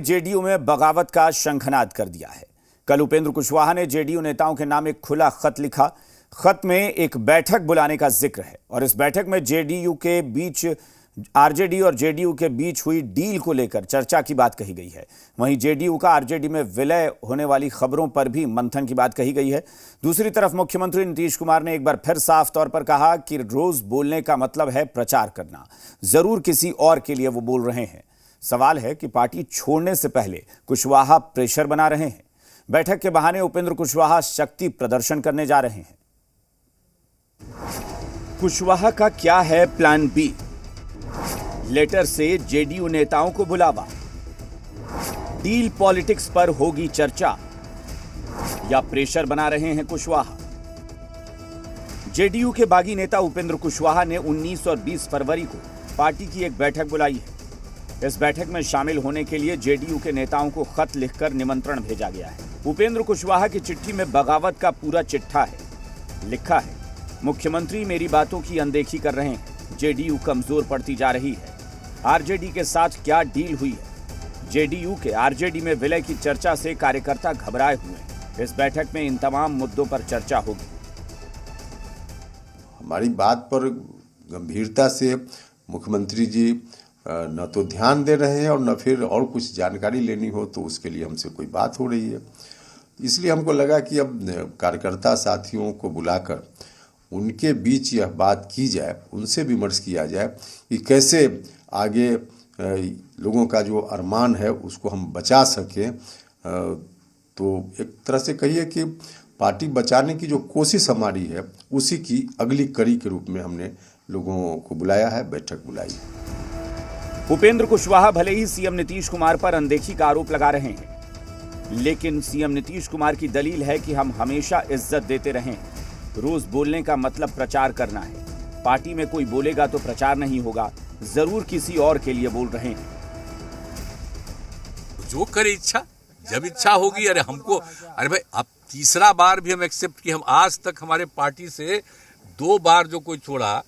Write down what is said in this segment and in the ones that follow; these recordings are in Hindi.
जेडीयू में बगावत का शंखनाद कर दिया है। कल उपेंद्र कुशवाहा ने जेडीयू नेताओं के नाम एक खुला खत लिखा। खत में एक बैठक बुलाने का जिक्र है और इस बैठक में जेडीयू के बीच आरजेडी और जेडीयू के बीच हुई डील को लेकर चर्चा की बात कही गई है। वहीं जेडीयू का आरजेडी में विलय होने वाली खबरों पर भी मंथन की बात कही गई है। दूसरी तरफ मुख्यमंत्री नीतीश कुमार ने एक बार फिर साफ तौर पर कहा कि रोज बोलने का मतलब है प्रचार करना, जरूर किसी और के लिए वो बोल रहे हैं। सवाल है कि पार्टी छोड़ने से पहले कुशवाहा प्रेशर बना रहे हैं। बैठक के बहाने उपेंद्र कुशवाहा शक्ति प्रदर्शन करने जा रहे हैं। कुशवाहा का क्या है प्लान बी? लेटर से जेडीयू नेताओं को बुलावा, डील पॉलिटिक्स पर होगी चर्चा या प्रेशर बना रहे हैं कुशवाहा? जेडीयू के बागी नेता उपेंद्र कुशवाहा ने 19 और 20 फरवरी को पार्टी की एक बैठक बुलाई है। इस बैठक में शामिल होने के लिए जेडीयू के नेताओं को खत लिखकर निमंत्रण भेजा गया है। उपेंद्र कुशवाहा की चिट्ठी में बगावत का पूरा चिट्ठा है। लिखा है, मुख्यमंत्री मेरी बातों की अनदेखी कर रहे हैं, जेडीयू कमजोर पड़ती जा रही है। आरजेडी के साथ क्या डील हुई है? जेडीयू के आरजेडी में विलय की चर्चा से कार्यकर्ता घबराए हुए हैं। इस बैठक में इन तमाम मुद्दों पर चर्चा होगी। हमारी बात पर गंभीरता से मुख्यमंत्री जी न तो ध्यान दे रहे हैं और न फिर और कुछ जानकारी लेनी हो तो उसके लिए हमसे कोई बात हो रही है। इसलिए हमको लगा कि अब कार्यकर्ता साथियों को बुलाकर उनके बीच यह बात की जाए, उनसे विमर्श किया जाए कि कैसे आगे लोगों का जो अरमान है उसको हम बचा सकें। तो एक तरह से कहिए कि पार्टी बचाने की जो कोशिश हमारी है उसी की अगली कड़ी के रूप में हमने लोगों को बुलाया है, बैठक बुलाई है। उपेंद्र कुशवाहा भले ही सीएम नीतीश कुमार पर अनदेखी का आरोप लगा रहे हैं, लेकिन सीएम नीतीश कुमार की दलील है कि हम हमेशा इज्जत देते रहे हैं। रोज बोलने का मतलब प्रचार करना है। पार्टी में कोई बोलेगा तो प्रचार नहीं होगा, जरूर किसी और के लिए बोल रहे हैं। जो करे इच्छा, जब इच्छा होगी। अरे भाई अब तीसरा बार भी हम एक्सेप्ट किए। हम आज तक हमारे पार्टी से 2 बार जो कोई छोड़ा,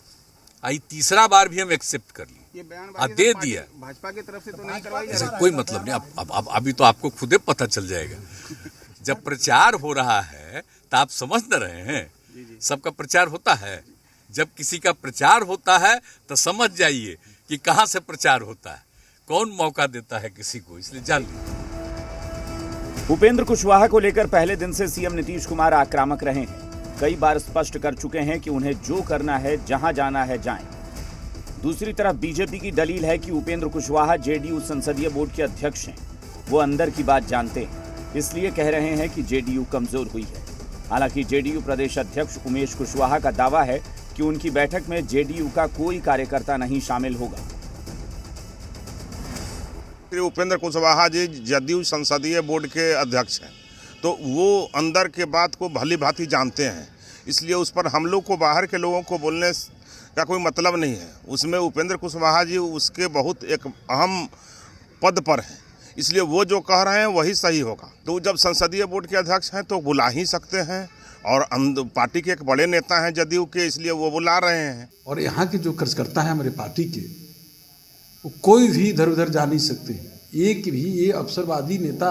आई तीसरा बार भी हम एक्सेप्ट कर लिए, दे दिया। भाजपा की तरफ से तो नहीं करवाई ऐसे कोई मतलब नहीं। अब अभी तो आपको खुदे पता चल जाएगा। जब प्रचार हो रहा है तो आप समझ न रहे हैं, सबका प्रचार होता है। जब किसी का प्रचार होता है तो समझ जाइए कि कहां से प्रचार होता है, कौन मौका देता है किसी को, इसलिए जान लीजिए। उपेंद्र कुशवाहा को लेकर पहले दिन से सीएम नीतीश कुमार आक्रामक रहे हैं। कई बार स्पष्ट कर चुके हैं कि उन्हें जो करना है, जहां जाना है जाएं। दूसरी तरफ बीजेपी की दलील है कि उपेंद्र कुशवाहा जेडीयू संसदीय बोर्ड के अध्यक्ष हैं। वो अंदर की बात जानते हैं, इसलिए कह रहे हैं कि जेडीयू कमजोर हुई है। हालांकि जेडीयू प्रदेश अध्यक्ष उमेश कुशवाहा का दावा है कि उनकी बैठक में जेडीयू का कोई कार्यकर्ता नहीं शामिल होगा। उपेंद्र कुशवाहा जी जदयू संसदीय बोर्ड के अध्यक्ष हैं, तो वो अंदर के बात को भली भांति जानते हैं। इसलिए उस पर हम लोग को, बाहर के लोगों को बोलने का कोई मतलब नहीं है। उसमें उपेंद्र कुशवाहा जी उसके बहुत एक अहम पद पर हैं, इसलिए वो जो कह रहे हैं वही सही होगा। तो जब संसदीय बोर्ड के अध्यक्ष हैं तो बुला ही सकते हैं, और पार्टी के एक बड़े नेता हैं जदयू के, इसलिए वो बुला रहे हैं। और यहाँ के जो कार्यकर्ता हैं हमारे पार्टी के, वो कोई भी इधर उधर जा नहीं सकते। एक भी ये अवसरवादी नेता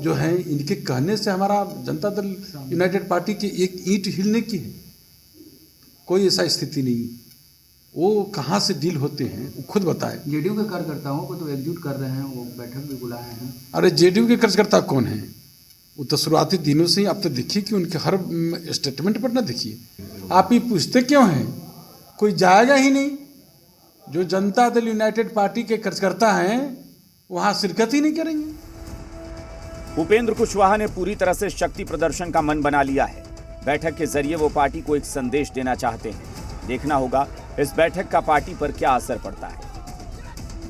जो हैं, इनके कहने से हमारा जनता दल यूनाइटेड पार्टी की एक ईंट हिलने की है। कोई ऐसा स्थिति नहीं। वो कहाँ से डील होते हैं वो खुद बताए। जेडीयू के कार्यकर्ताओं को तो एकजुट कर रहे हैं, वो बैठक भी बुलाए हैं। अरे जेडीयू के कार्यकर्ता कौन हैं? वो तो शुरुआती दिनों से ही आप तो देखिए कि उनके हर स्टेटमेंट पर ना देखिए। आप ही पूछते क्यों हैं? कोई जाएगा ही नहीं। जो जनता दल यूनाइटेड पार्टी के कार्यकर्ता हैं वहाँ शिरकत ही नहीं करेंगे। उपेंद्र कुशवाहा ने पूरी तरह से शक्ति प्रदर्शन का मन बना लिया है। बैठक के जरिए वो पार्टी को एक संदेश देना चाहते हैं। देखना होगा इस बैठक का पार्टी पर क्या असर पड़ता है।